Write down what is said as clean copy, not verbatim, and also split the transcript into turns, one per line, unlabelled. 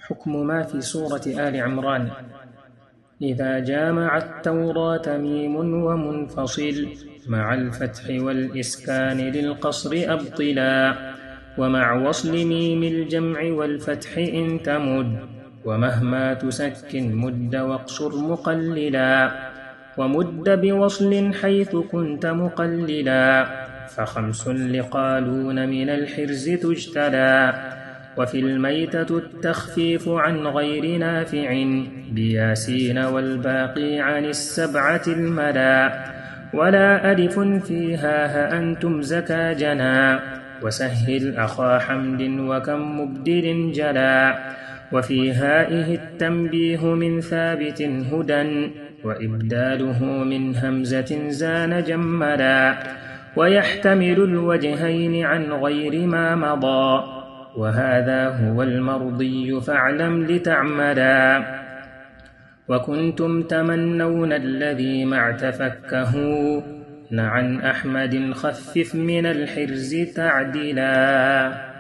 حكم ما في سورة آل عمران: إذا جامع التوراة ميم ومنفصل مع الفتح والإسكان للقصر أبطلا، ومع وصل ميم الجمع والفتح إن تمد، ومهما تسكن مد واقصر مقللا، ومد بوصل حيث كنت مقللا، فخمس لقالون من الحرز تجتلى. وفي الميتة التخفيف عن غير نافع بياسين، والباقي عن السبعة الملا، ولا ألف فيها هأنتم زكا جنا، وسهل أخا حمد وكم مبدل جلا. وفي هائه التنبيه من ثابت هدى، وإبداله من همزة زان جملا، ويحتمل الوجهين عن غير ما مضى، وهذا هو المرضي فاعلم لتعملا. وكنتم تمنون الذي مع تفكه عن أحمد خفف من الحرز تعدلا.